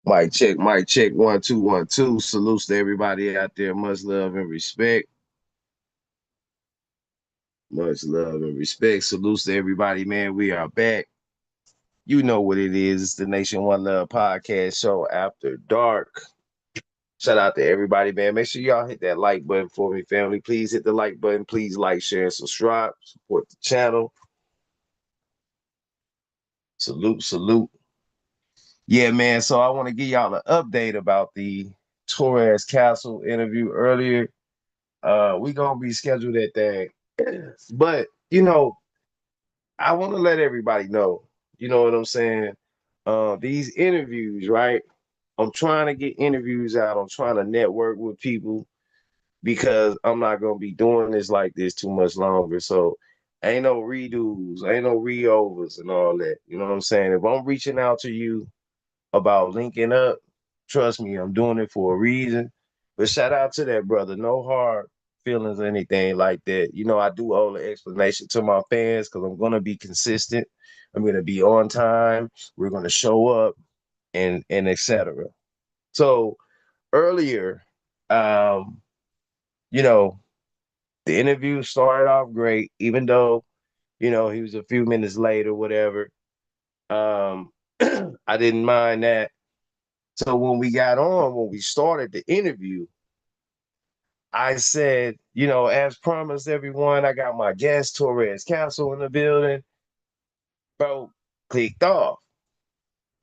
Mic check, 1 2 1 2. Salutes to everybody out there. Much love and respect. Much love and respect. Salutes to everybody, man. We are back. You know what it is. It's the Nation1Luv podcast show after dark. Shout out to everybody, man. Make sure y'all hit that like button for me, family. Please hit the like button. Please like, share, and subscribe. Support the channel. Salute, salute. Yeah, man. So I want to give y'all an update about the Torres Castle interview earlier. We gonna be scheduled at that. But I want to let everybody know, you know what I'm saying? These interviews, right? I'm trying to get interviews out. I'm trying to network with people because I'm not gonna be doing this like this too much longer. So ain't no redos, ain't no reovers and all that. You know what I'm saying? If I'm reaching out to you about linking up, trust me, I'm doing it for a reason. But shout out to that brother. No hard feelings or anything like that. I do owe the explanation to my fans because I'm gonna be consistent. I'm gonna be on time. We're gonna show up and etc. So earlier, um, you know, the interview started off great, even though, he was a few minutes late or whatever. Um, I didn't mind that. So when we started the interview, I said, as promised, everyone, I got my guest, Torres Castle, in the building. Bro, clicked off.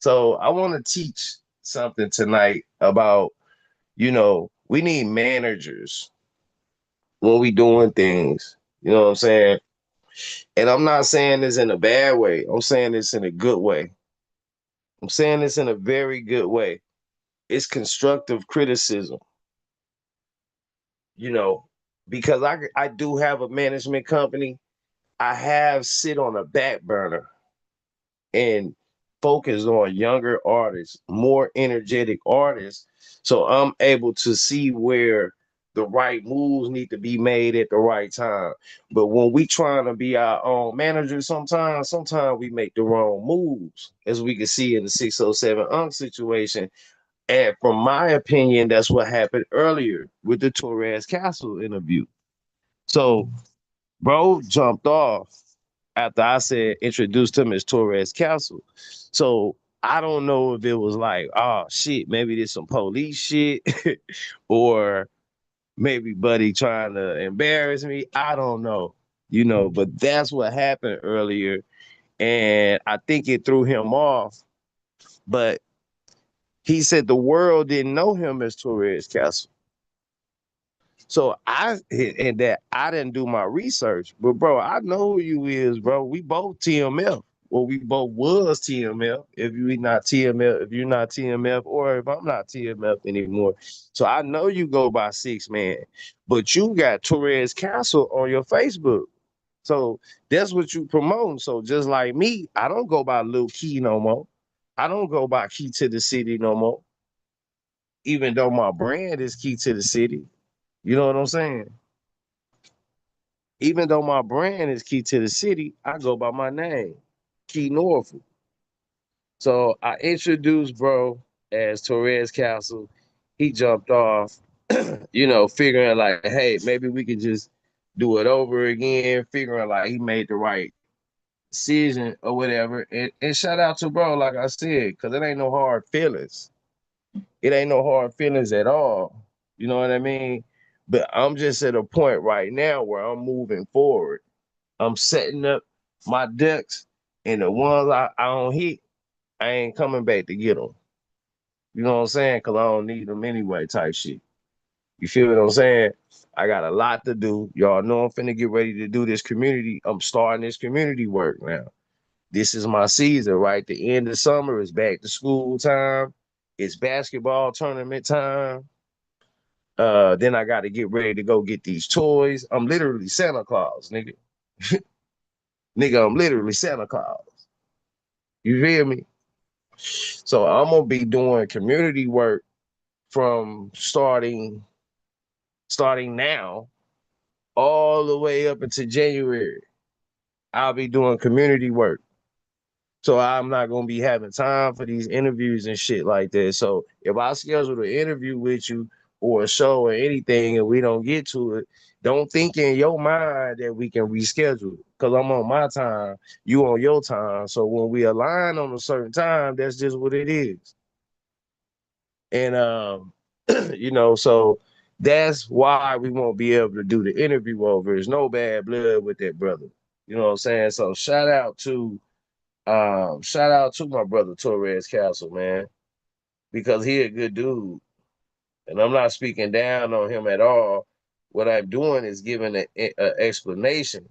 So I want to teach something tonight about, we need managers when we doing things. You know what I'm saying? And I'm not saying this in a bad way. I'm saying this in a good way. I'm saying this in a very good way. It's constructive criticism. you know, because I do have a management company. I have sit on a back burner and focus on younger artists, more energetic artists. So I'm able to see where the right moves need to be made at the right time. But when we trying to be our own manager, sometimes we make the wrong moves, as we can see in the 607 Unk situation. And from my opinion, that's what happened earlier with the Torres Castle interview. So bro jumped off after I said introduced him as Torres Castle. So I don't know if it was like, oh shit, maybe there's some police shit, or maybe Buddy trying to embarrass me. I don't know, but that's what happened earlier. And I think it threw him off. But he said the world didn't know him as Torres Castle. So and that I didn't do my research, but bro, I know who you is, bro. We both TMF. Well, we both was TMF. If you're not TMF, or if I'm not TMF anymore. So I know you go by 6 Man, but you got Torres Castle on your Facebook. So that's what you promoting. So just like me, I don't go by Lil Key no more. I don't go by Key to the City no more, even though my brand is Key to the City. You know what I'm saying? Even though my brand is Key to the City, I go by my name, Key Norfolk. So I introduced bro as Torres Castle. He jumped off, figuring like, hey, maybe we could just do it over again, figuring like he made the right decision or whatever. And shout out to bro, like I said, because it ain't no hard feelings. It ain't no hard feelings at all. You know what I mean? But I'm just at a point right now where I'm moving forward. I'm setting up my ducks, and the ones I don't hit, I ain't coming back to get them. You know what I'm saying? Because I don't need them anyway, type shit. You feel what I'm saying? I got a lot to do. Y'all know I'm finna get ready to do this community. I'm starting this community work now. This is my season, right? The end of summer is back to school time. It's basketball tournament time. Then I got to get ready to go get these toys. I'm literally Santa Claus, nigga. Nigga, I'm literally Santa Claus. You feel me? So I'm gonna be doing community work from starting now all the way up into January. I'll be doing community work. So I'm not gonna be having time for these interviews and shit like that. So if I schedule an interview with you or a show or anything and we don't get to it, don't think in your mind that we can reschedule. Cause I'm on my time, you on your time. So when we align on a certain time, that's just what it is. And so that's why we won't be able to do the interview over. There's no bad blood with that brother. You know what I'm saying? So shout out to my brother Torres Castle, man, because he a good dude. And I'm not speaking down on him at all. What I'm doing is giving an explanation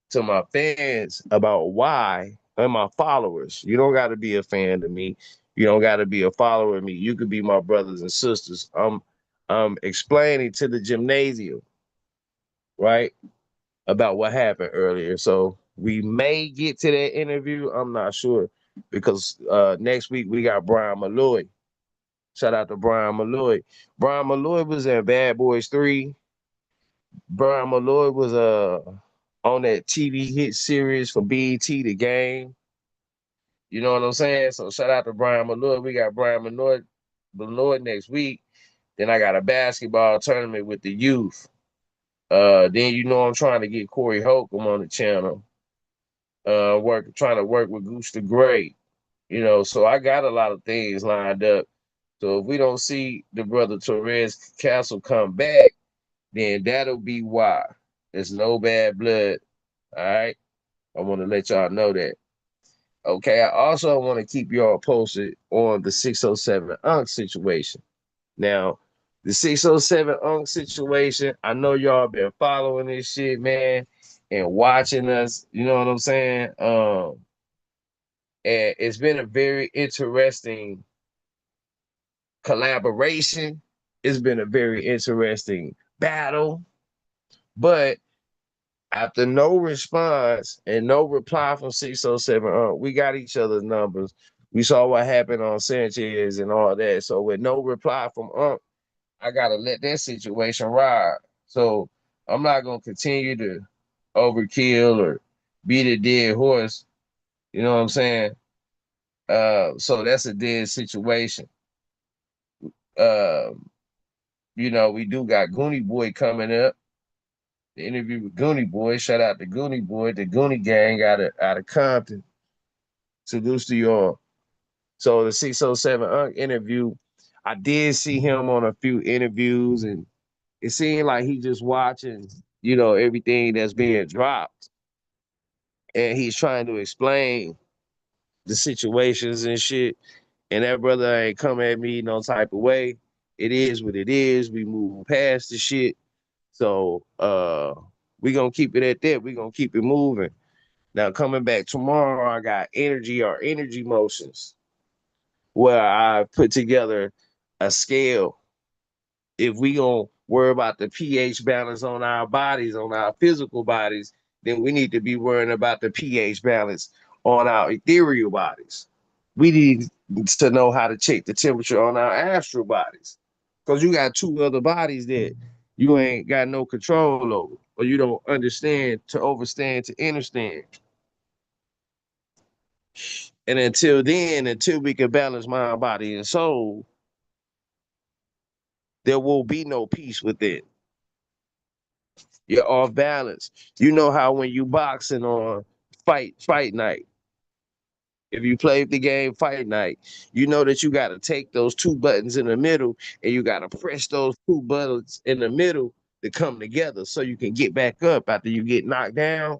to my fans about why, and my followers. You don't got to be a fan of me. You don't got to be a follower of me. You could be my brothers and sisters. I'm explaining to the gymnasium, right, about what happened earlier. So we may get to that interview. I'm not sure because next week we got Brian Malloy. Shout out to Brian Malloy. Brian Malloy was in Bad Boys 3. Brian Malloy was on that TV hit series for BET, The Game. You know what I'm saying? So shout out to Brian Malloy. We got Brian Malloy next week. Then I got a basketball tournament with the youth. Then I'm trying to get Corey Holcomb on the channel. Trying to work with Goose the Great. So I got a lot of things lined up. So if we don't see the brother Torres Castle come back, then that'll be why. There's no bad blood. All right. I want to let y'all know that. Okay. I also want to keep y'all posted on the 607 Unk situation. Now, the 607 Unk situation, I know y'all been following this shit, man, and watching us. You know what I'm saying? And it's been a very interesting collaboration. It's been a very interesting battle. But after no response and no reply from 607, we got each other's numbers. We saw what happened on Sanchez and all that. So with no reply from I gotta let that situation ride. So I'm not gonna continue to overkill or beat a dead horse. You know what I'm saying? So that's a dead situation. Uh, we do got Goonie Boy coming up. The interview with Goonie Boy. Shout out to Goonie Boy, the Goonie gang out of Compton. Salutes to y'all. So the 607 interview, I did see him on a few interviews, and it seemed like he just watching, everything that's being dropped, and he's trying to explain the situations and shit. And that brother ain't come at me no type of way. It is what it is. We move past the shit. So we gonna keep it at that. We gonna keep it moving. Now coming back tomorrow, I got energy motions, where I put together a scale. If we gonna worry about the pH balance on our bodies, on our physical bodies, then we need to be worrying about the pH balance on our ethereal bodies. We need to know how to check the temperature on our astral bodies, because you got two other bodies that you ain't got no control over, or you don't understand to overstand to understand. And until then, until we can balance mind, body, and soul, there will be no peace within. You're off balance. You know how when you boxing on fight night, if you played the game fight night, you know that you got to take those two buttons in the middle and you got to press those two buttons in the middle to come together so you can get back up after you get knocked down.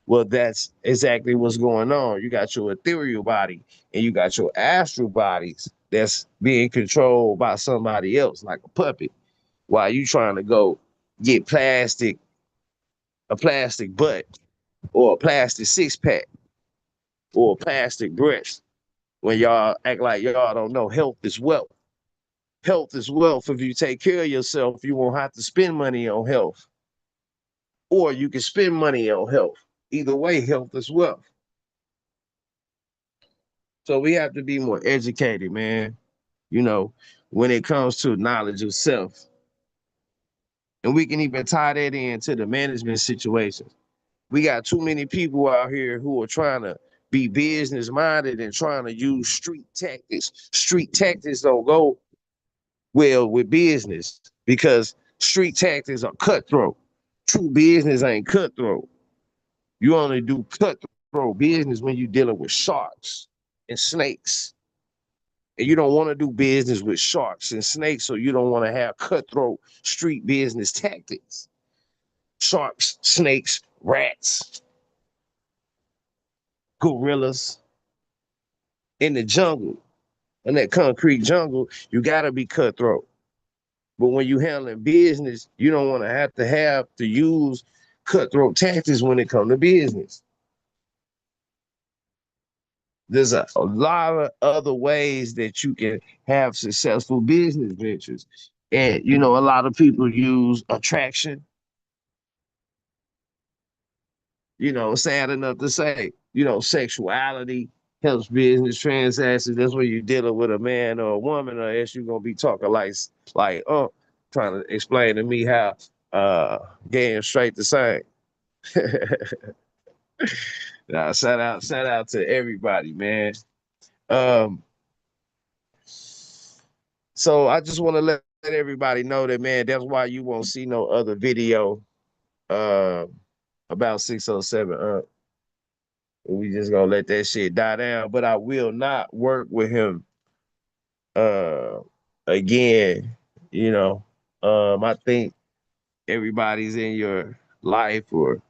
Well, that's exactly what's going on. You got your ethereal body and you got your astral bodies that's being controlled by somebody else, like a puppet, while you trying to go get a plastic butt or a plastic six pack or a plastic breast. When y'all act like y'all don't know, health is wealth. Health is wealth. If you take care of yourself, you won't have to spend money on health, or you can spend money on health. Either way, health is wealth. So we have to be more educated, man. You know, when it comes to knowledge of self, and we can even tie that into the management situations. We got too many people out here who are trying to be business minded and trying to use street tactics. Street tactics don't go well with business because street tactics are cutthroat. True business ain't cutthroat. You only do cutthroat business when you're dealing with sharks and snakes. And you don't want to do business with sharks and snakes, so you don't want to have cutthroat street business tactics. Sharks, snakes, rats, gorillas in the jungle, in that concrete jungle, you gotta be cutthroat. But when you handling business, you don't want to have to use cutthroat tactics when it comes to business. There's a lot of other ways that you can have successful business ventures. And you know, a lot of people use attraction, you know, sad enough to say, you know, sexuality helps business transactions. That's when you're dealing with a man or a woman, or else you're gonna be talking like trying to explain to me how gay and straight the same. Nah, shout out to everybody, man. Um, so I just want to let everybody know that, man, that's why you won't see no other video uh about 607. We just gonna let that shit die down. But I will not work with him uh again. You know, I think everybody's in your life or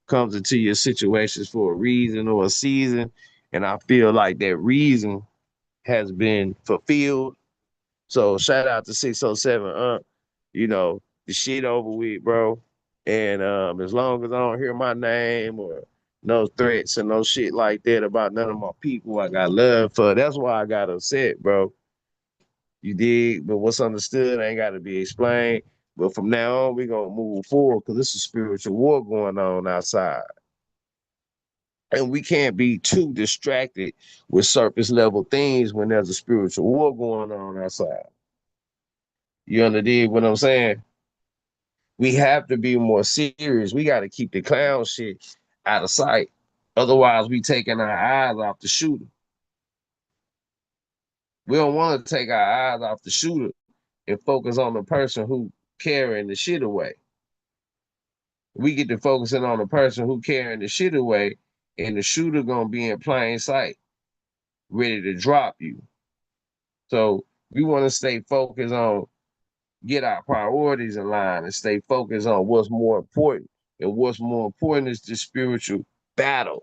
comes into your situations for a reason or a season, and I feel like that reason has been fulfilled. So shout out to 607. You know, the shit over with, bro. And as long as I don't hear my name or no threats and no shit like that about none of my people, I got love for. That's why I got upset, bro. You dig? But what's understood ain't got to be explained. But from now on, we're gonna move forward because this is spiritual war going on outside. And we can't be too distracted with surface level things when there's a spiritual war going on outside. You understand what I'm saying? We have to be more serious. We got to keep the clown shit out of sight. Otherwise, we taking our eyes off the shooter. We don't want to take our eyes off the shooter and focus on the person who carrying the shit away. We get to focusing on the person who carrying the shit away, and the shooter gonna be in plain sight, ready to drop you. So we want to stay focused on get our priorities in line and stay focused on what's more important. And what's more important is the spiritual battle,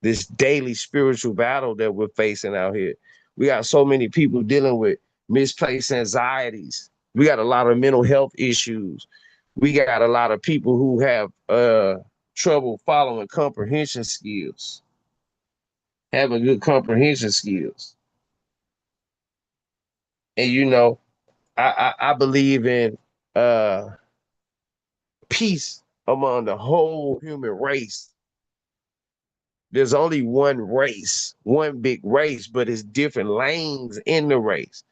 this daily spiritual battle that we're facing out here. We got so many people dealing with misplaced anxieties. We got a lot of mental health issues. We got a lot of people who have trouble following comprehension skills, having good comprehension skills. And you know, I believe in uh peace among the whole human race. There's only one race, one big race, but it's different lanes in the race.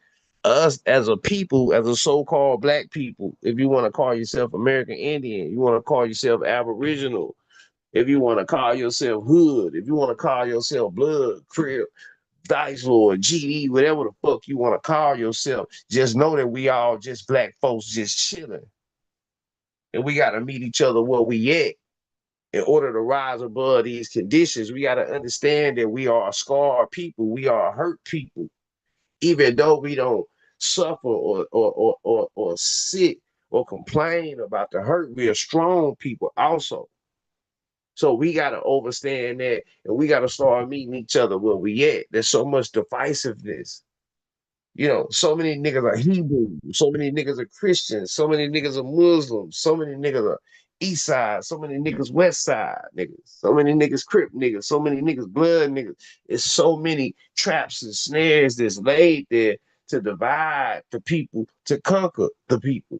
Us as a people, as a so-called black people, if you want to call yourself American Indian, you want to call yourself Aboriginal, if you want to call yourself Hood, if you want to call yourself Blood, Crip, Dice Lord, GD, whatever the fuck you want to call yourself, just know that we all just black folks just chilling. And we got to meet each other where we at in order to rise above these conditions. We got to understand that we are a scarred people. We are a hurt people. Even though we don't suffer or sit or complain about the hurt, we are strong people also. So we got to understand that, and we got to start meeting each other where we at. There's so much divisiveness. You know, so many niggas are Hebrew, so many niggas are Christians, so many niggas are Muslims, so many niggas are East Side, so many niggas West Side niggas, so many niggas Crip niggas, so many niggas Blood niggas. It's so many traps and snares that's laid there to divide the people, to conquer the people.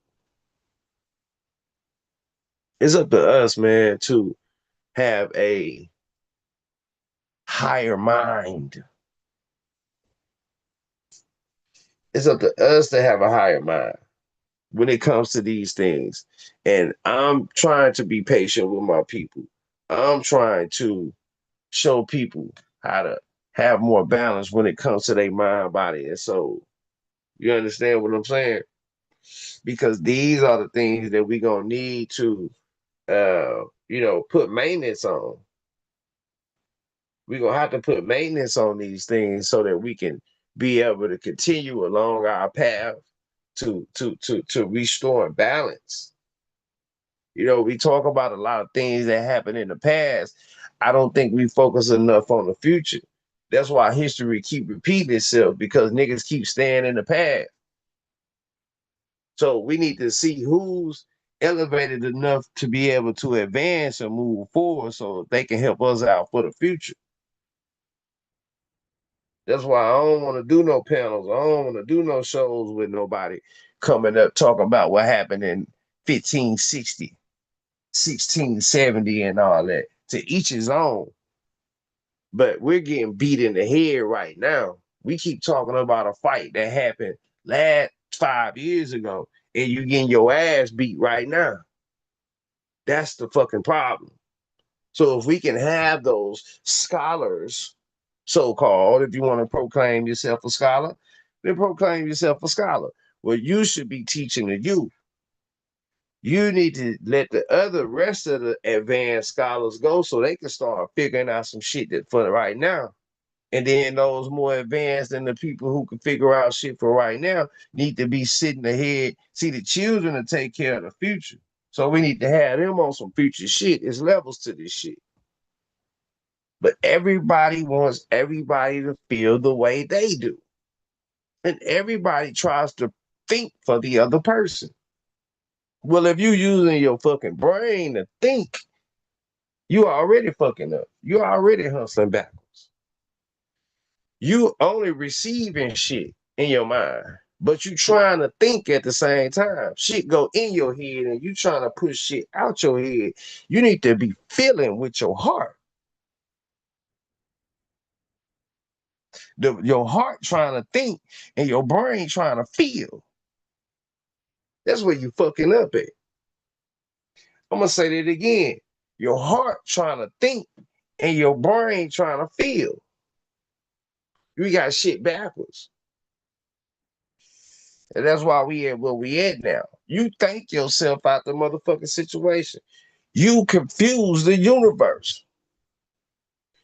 It's up to us, man, to have a higher mind. It's up to us to have a higher mind when it comes to these things. And I'm trying to be patient with my people. I'm trying to show people how to have more balance when it comes to their mind, body, and soul. You understand what I'm saying? Because these are the things that we're gonna need to put maintenance on. We're gonna have to put maintenance on these things so that we can be able to continue along our path to restore balance. We talk about a lot of things that happened in the past. I don't think we focus enough on the future. That's why history keep repeating itself, because niggas keep staying in the past. So we need to see who's elevated enough to be able to advance and move forward so they can help us out for the future. That's why I don't want to do no panels. I don't want to do no shows with nobody coming up talking about what happened in 1560, 1670, and all that. To each his own. But we're getting beat in the head right now. We keep talking about a fight that happened last 5 years ago, and you getting your ass beat right now. That's the fucking problem. So if we can have those scholars, so-called, if you want to proclaim yourself a scholar, then proclaim yourself a scholar. Well, you should be teaching the youth. You need to let the rest of the advanced scholars go so they can start figuring out some shit that for right now. And then those more advanced than the people who can figure out shit for right now need to be sitting ahead. See, the children to take care of the future. So we need to have them on some future shit. There's levels to this shit. But everybody wants everybody to feel the way they do. And everybody tries to think for the other person. Well, if you're using your fucking brain to think, you already fucking up. You're already hustling backwards. You only receiving shit in your mind, but you trying to think at the same time. Shit go in your head and you trying to push shit out your head. You need to be feeling with your heart. Your heart trying to think and your brain trying to feel. That's where you fucking up at. I'm gonna say that again. Your heart trying to think and your brain trying to feel. You got shit backwards. And that's why we at where we at now. You think yourself out the motherfucking situation. You confuse the universe.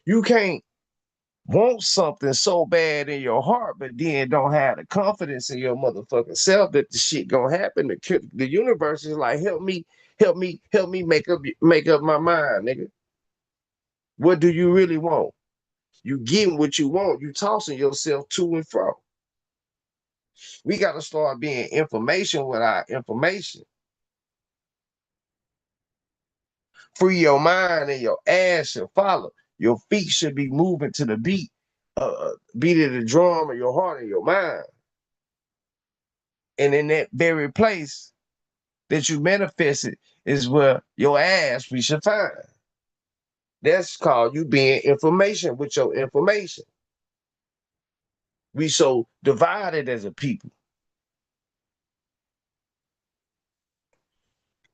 You can't want something so bad in your heart, but then don't have the confidence in your motherfucking self that the shit gonna happen. The universe is like, help me make up my mind, nigga. What do you really want? You getting what you want. You tossing yourself to and fro. We got to start being information with our information. Free your mind and your ass should follow. Your feet should be moving to the beat of the drum of your heart and your mind. And in that very place that you manifested is where your ass we should find. That's called you being information with your information. We so divided as a people.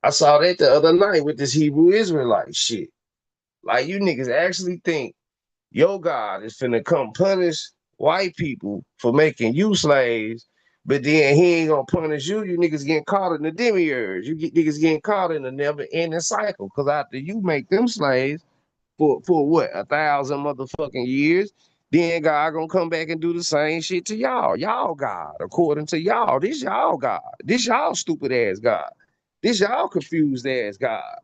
I saw that the other night with this Hebrew Israelite shit. Like, you niggas actually think your God is finna come punish white people for making you slaves, but then he ain't gonna punish you. You niggas getting caught in the demiurge. Niggas getting caught in the never-ending cycle. Cause after you make them slaves for what, 1,000 motherfucking years, then God gonna come back and do the same shit to y'all. Y'all God, according to y'all. This y'all God. This y'all stupid ass God. This y'all confused ass God.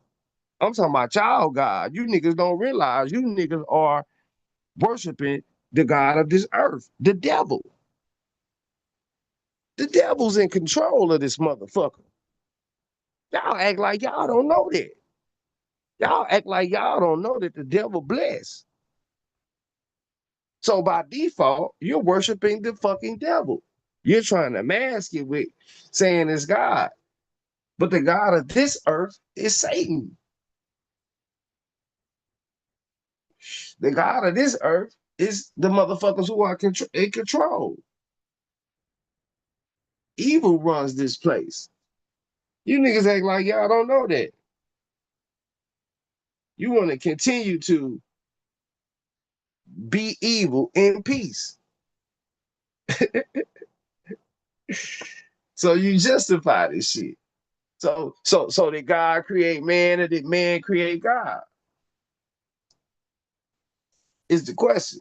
I'm talking about y'all God. You niggas don't realize you niggas are worshiping the God of this earth, the devil. The devil's in control of this motherfucker. Y'all act like y'all don't know that. Y'all act like y'all don't know that the devil bless. So by default, you're worshiping the fucking devil. You're trying to mask it with saying it's God. But the God of this earth is Satan. The God of this earth is the motherfuckers who are in control. Evil runs this place. You niggas act like y'all don't know that. You want to continue to be evil in peace. So you justify this shit. So did God create man or did man create God? Is the question.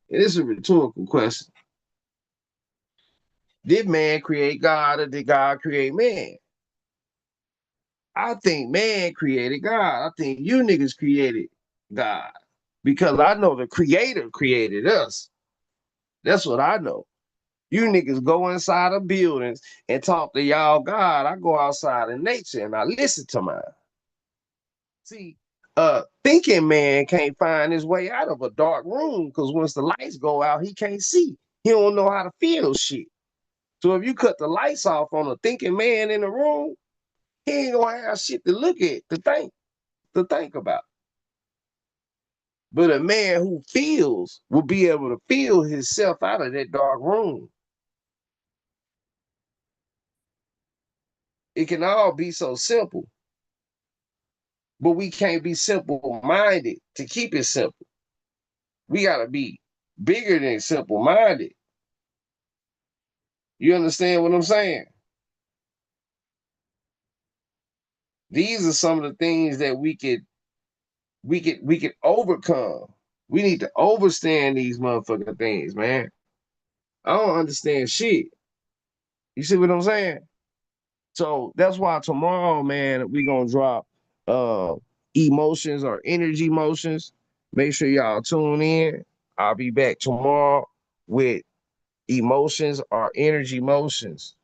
It is a rhetorical question. Did man create God or did God create man? I think man created God. I think you niggas created God. Because I know the creator created us. That's what I know. You niggas go inside of buildings and talk to y'all God. I go outside in nature and I listen to mine. See, thinking man can't find his way out of a dark room because once the lights go out, he can't see. He don't know how to feel shit. So if you cut the lights off on a thinking man in the room, he ain't gonna have shit to look at, to think about. But a man who feels will be able to feel himself out of that dark room. It can all be so simple, but we can't be simple-minded to keep it simple. We gotta be bigger than simple-minded. You understand what I'm saying? These are some of the things that we could overcome. We need to overstand these motherfucking things, man. I don't understand shit. You see what I'm saying? So that's why tomorrow, man, we gonna drop emotions or energy motions. Make sure y'all tune in. I'll be back tomorrow with emotions or energy motions.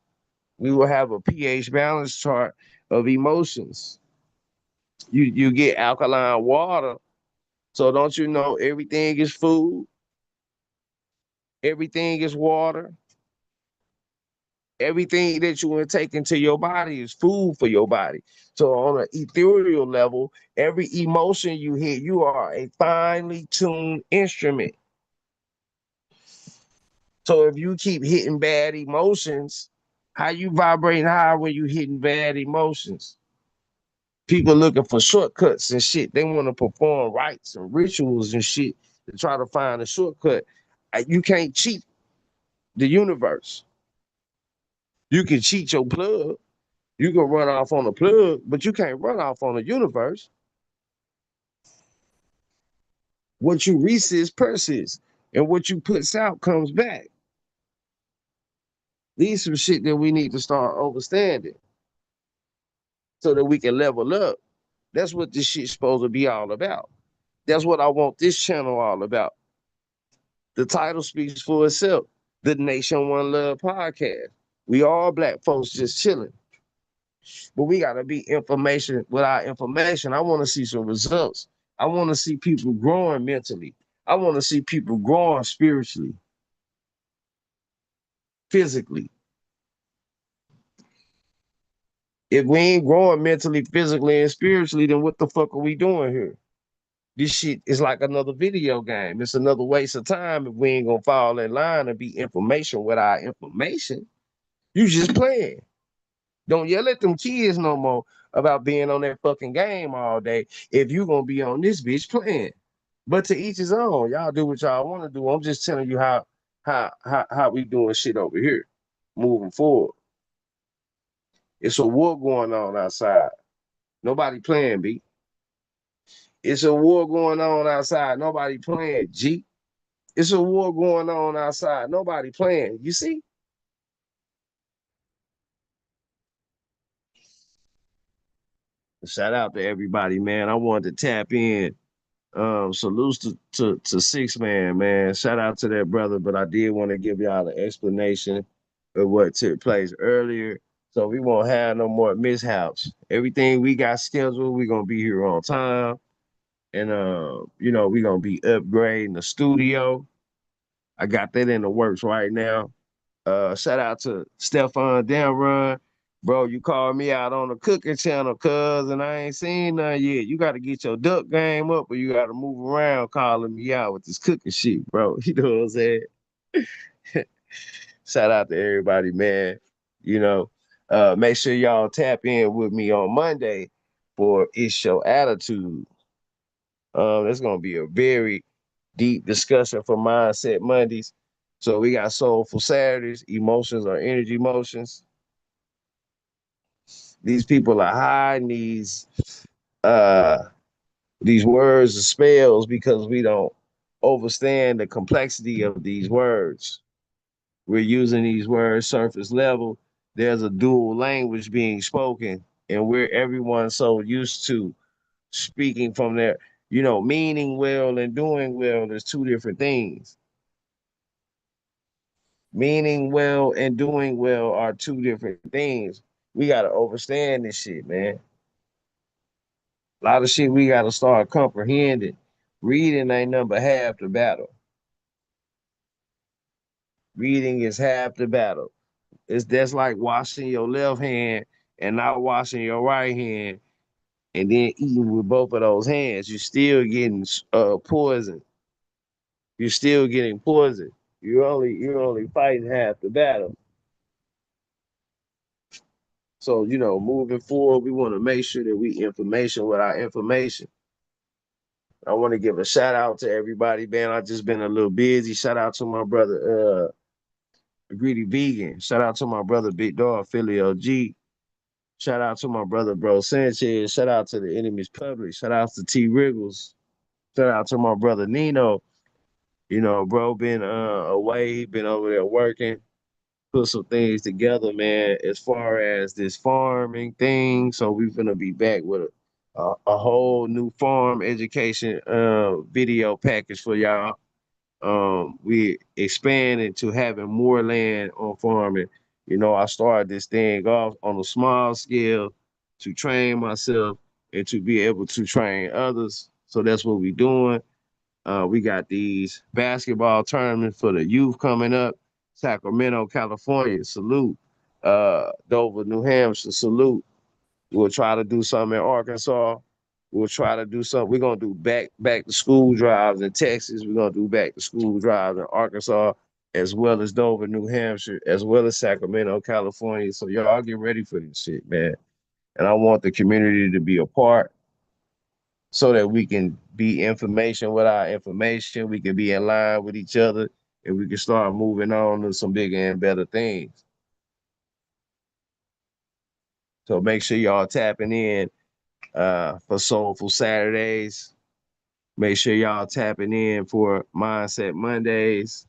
We will have a pH balance chart of emotions. You get alkaline water. So don't you know everything is food, everything is water, everything that you want to take into your body is food for your body. So on an ethereal level, every emotion you hit, you are a finely tuned instrument. So if you keep hitting bad emotions, how you vibrating high when you hitting bad emotions? People looking for shortcuts and shit. They want to perform rites and rituals and shit to try to find a shortcut. You can't cheat the universe. You can cheat your plug. You can run off on a plug, but you can't run off on the universe. What you resist persists, and what you puts out comes back. These some shit that we need to start understanding so that we can level up. That's what this shit's supposed to be all about. That's what I want this channel all about. The title speaks for itself. The Nation1Luv podcast. We all black folks just chilling. But we gotta be information without information. I want to see some results. I want to see people growing mentally. I want to see people growing spiritually, physically. If we ain't growing mentally, physically, and spiritually, then what the fuck are we doing here? This shit is like another video game. It's another waste of time if we ain't gonna fall in line and be information without information. You just playing. Don't yell at them kids no more about being on that fucking game all day if you gonna be on this bitch playing. But to each his own. Y'all do what y'all want to do. I'm just telling you how we doing shit over here, moving forward. It's a war going on outside. Nobody playing, B. It's a war going on outside. Nobody playing, G. It's a war going on outside. Nobody playing. You see? Shout out to everybody, man. I wanted to tap in. Salutes to Six Man. Shout out to that brother, but I did want to give y'all an explanation of what took place earlier. So we won't have no more mishaps. Everything we got scheduled, we're gonna be here on time. And we're gonna be upgrading the studio. I got that in the works right now. Shout out to Stefan Damrun. Bro, you called me out on the cooking channel, cuz, and I ain't seen none yet. You got to get your duck game up, or you got to move around calling me out with this cooking shit, bro. You know what I'm saying? Shout out to everybody, man. You know, make sure y'all tap in with me on Monday for It's Your Attitude. It's gonna be a very deep discussion for Mindset Mondays. So we got Soulful Saturdays, emotions or energy motions. These people are hiding uh these words and spells because we don't understand the complexity of these words. We're using these words surface level. There's a dual language being spoken, and we're everyone so used to speaking from their, meaning well and doing well. There's two different things. Meaning well and doing well are two different things. We gotta understand this shit, man. A lot of shit we gotta start comprehending. Reading ain't nothing but half the battle. Reading is half the battle. It's that's like washing your left hand and not washing your right hand, and then eating with both of those hands. You're still getting poison. You're still getting poison. You're only fighting half the battle. So, moving forward, we want to make sure that we information with our information. I want to give a shout out to everybody, man. I just been a little busy. Shout out to my brother, Greedy Vegan. Shout out to my brother, Big Dog, Philly OG. Shout out to my brother, Bro Sanchez. Shout out to the Enemies Public. Shout out to T Wriggles. Shout out to my brother Nino. Bro been away. He been over there working. Put some things together, man, as far as this farming thing. So we're gonna be back with a whole new farm education video package for y'all. We expanded to having more land on farming. I started this thing off on a small scale to train myself and to be able to train others. So that's what we're doing. We got these basketball tournaments for the youth coming up. Sacramento, California, salute. Dover, New Hampshire, salute. We'll try to do something in Arkansas. We'll try to do something. We're gonna do back to school drives in Texas. We're gonna do back to school drives in Arkansas, as well as Dover, New Hampshire, as well as Sacramento, California. So y'all get ready for this shit, man. And I want the community to be a part so that we can be information with our information. We can be in line with each other, and we can start moving on to some bigger and better things. So make sure y'all tapping in for Soulful Saturdays. Make sure y'all tapping in for Mindset Mondays.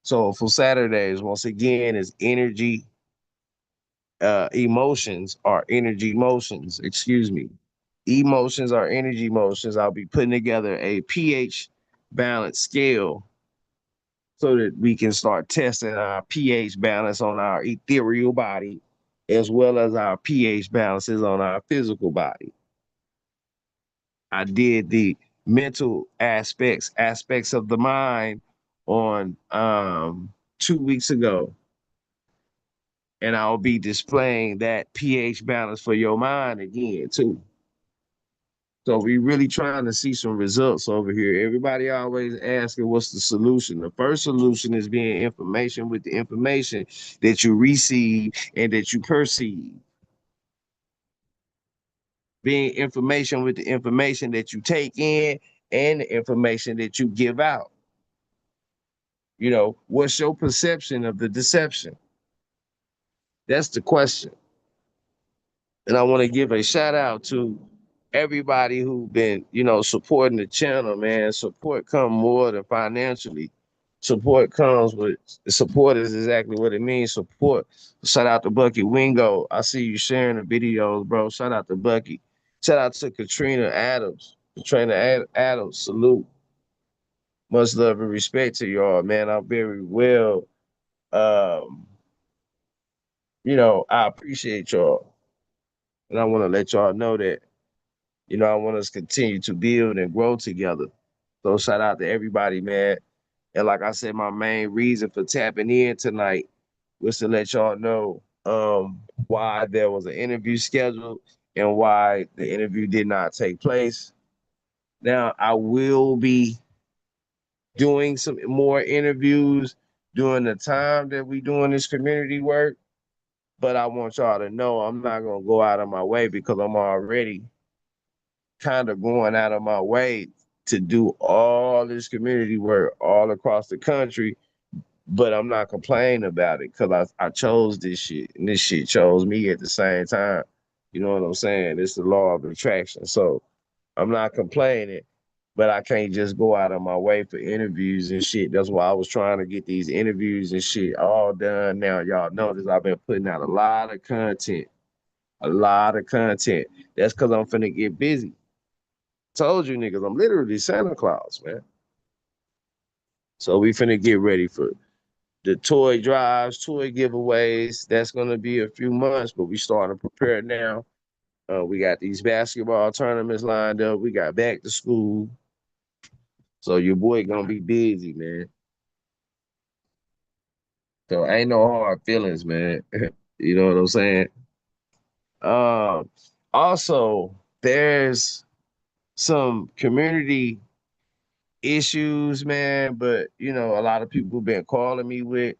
Soulful Saturdays, once again, is energy. Emotions are energy motions. Excuse me. Emotions are energy motions. I'll be putting together a pH balance scale so that we can start testing our pH balance on our ethereal body as well as our pH balances on our physical body. I did the mental aspects of the mind on 2 weeks ago. And I'll be displaying that pH balance for your mind again too. So we really trying to see some results over here. Everybody always asking what's the solution. The first solution is being information with the information that you receive and that you perceive. Being information with the information that you take in and the information that you give out. What's your perception of the deception? That's the question. And I want to give a shout out to everybody who been, supporting the channel, man. Support come more than financially. Support comes with support is exactly what it means. Support. Shout out to Bucky Wingo. I see you sharing the videos, bro. Shout out to Bucky. Shout out to Katrina Adams. Katrina Adams, salute. Much love and respect to y'all, man. I'm very well. Um, I appreciate y'all. And I want to let y'all know that, I want us to continue to build and grow together. So shout out to everybody, man. And like I said, my main reason for tapping in tonight was to let y'all know why there was an interview scheduled and why the interview did not take place. Now, I will be doing some more interviews during the time that we doing this community work, but I want y'all to know I'm not going to go out of my way because I'm already kind of going out of my way to do all this community work all across the country, but I'm not complaining about it because I chose this shit and this shit chose me at the same time. You know what I'm saying? It's the law of attraction. So I'm not complaining, but I can't just go out of my way for interviews and shit. That's why I was trying to get these interviews and shit all done. Now y'all notice I've been putting out a lot of content, a lot of content. That's because I'm finna get busy. Told you niggas, I'm literally Santa Claus, man. So we finna get ready for the toy drives, toy giveaways. That's gonna be a few months, but we starting to prepare now. We got these basketball tournaments lined up. We got back to school. So your boy gonna be busy, man. So ain't no hard feelings, man. You know what I'm saying? Um, Also, there's some community issues, man, but you know, a lot of people been calling me with,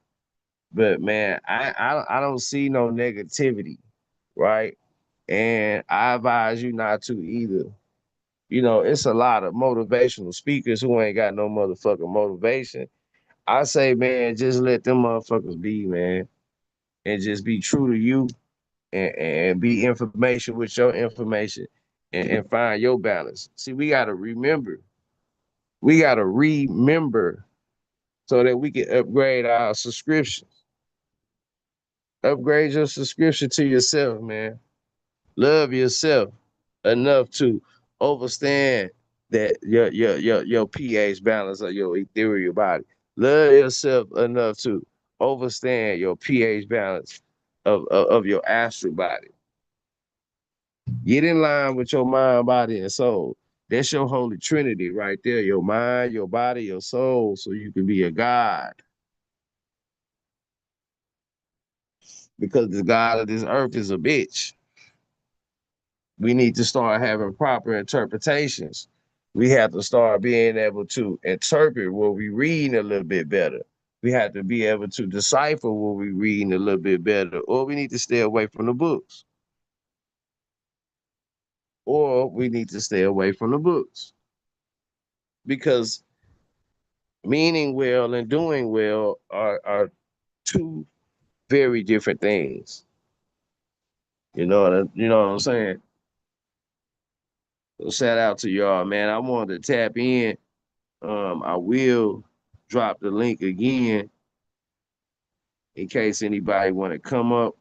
but man, I don't see no negativity, right? And I advise you not to either. You know, it's a lot of motivational speakers who ain't got no motherfucking motivation. I say, man, just let them motherfuckers be, man, and just be true to you and be information with your information and find your balance. See, we gotta remember so that we can upgrade our subscriptions. Upgrade your subscription to yourself, man. Love yourself enough to understand that your pH balance of your ethereal body. Love yourself enough to understand your pH balance of your astral body. Get in line with your mind, body, and soul. That's your holy trinity right there. Your mind, your body, your soul, so you can be a God. Because the God of this earth is a bitch. We need to start having proper interpretations. We have to start being able to interpret what we read a little bit better. We have to be able to decipher what we read a little bit better, or we need to stay away from the books, or we need to stay away from the books because meaning well and doing well are two very different things. You know what I'm saying? So shout out to y'all, man. I wanted to tap in. I will drop the link again in case anybody want to come up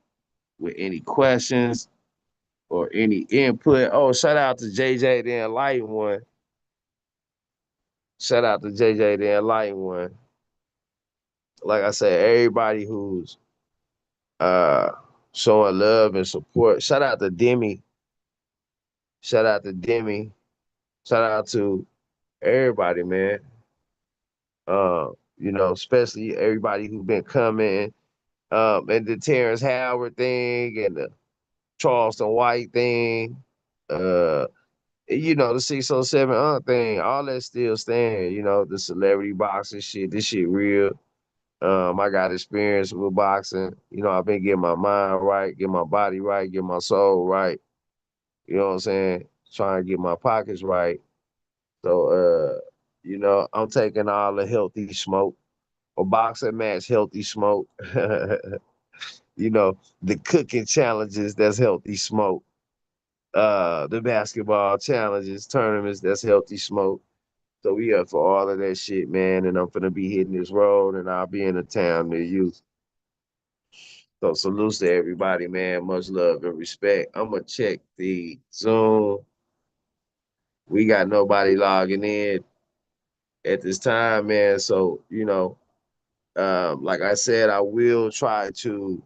with any questions or any input. Oh, shout out to JJ the Enlightened One. Shout out to JJ the Enlightened One. Like I said, everybody who's uh showing love and support. Shout out to Demi. Shout out to Demi. Shout out to everybody, man. You know, especially everybody who's been coming. And the Terrence Howard thing and the Charleston White thing, you know, the 607 thing, all that still stand, you know, the celebrity boxing shit, this shit real. I got experience with boxing. You know, I've been getting my mind right, get my body right, get my soul right. You know what I'm saying? Trying to get my pockets right. So you know, I'm taking all the healthy smoke. A boxing match, healthy smoke. You know, the cooking challenges, that's healthy smoke. The basketball challenges, tournaments, that's healthy smoke. So we up for all of that shit, man. And I'm gonna be hitting this road and I'll be in a town near you. So salutes to everybody, man. Much love and respect. I'm gonna check the Zoom. We got nobody logging in at this time, man. So, you know, like I said, I will try to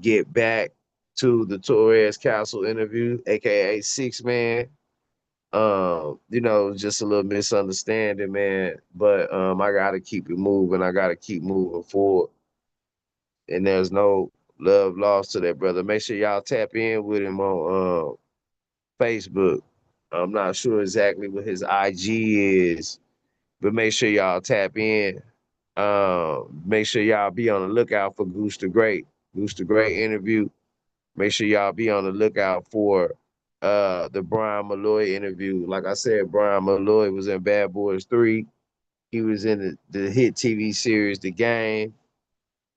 get back to the Torres Castle interview, aka Six Man. You know, just a little misunderstanding, man. But I gotta keep it moving. I gotta keep moving forward. And there's no love lost to that brother. Make sure y'all tap in with him on Facebook. I'm not sure exactly what his IG is, but make sure y'all tap in. Make sure y'all be on the lookout for Goose the Great. Goose the Great interview. Make sure y'all be on the lookout for the Brian Malloy interview. Like I said, Brian Malloy was in Bad Boys 3. He was in the hit TV series The Game.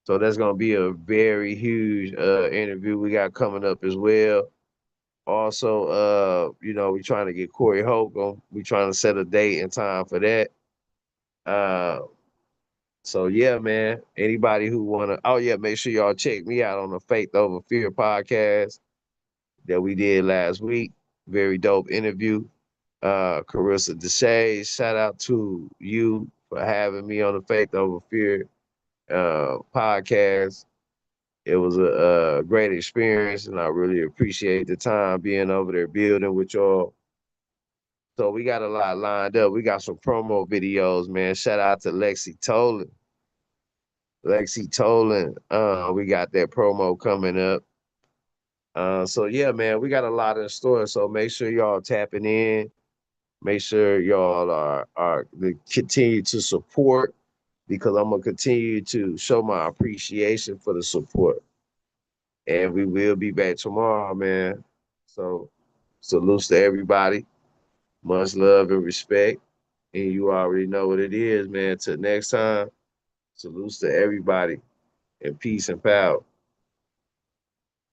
So that's gonna be a very huge interview we got coming up as well. Also, we trying to get Corey Holcomb. We trying to set a date and time for that. Uh, so yeah, man. Anybody who wanna, oh yeah, make sure y'all check me out on the Faith Over Fear podcast that we did last week. Very dope interview. Carissa Deshay, shout out to you for having me on the Faith Over Fear podcast. It was a great experience, and I really appreciate the time being over there building with y'all. So we got a lot lined up. We got some promo videos, man. Shout out to Lexi Tolan. Lexi Tolan, we got that promo coming up. So yeah, man, we got a lot in store. So make sure y'all tapping in. Make sure y'all are continue to support because I'm gonna continue to show my appreciation for the support. And we will be back tomorrow, man. So salutes to everybody. Much love and respect. And you already know what it is, man. Till next time, salutes to everybody and peace and power.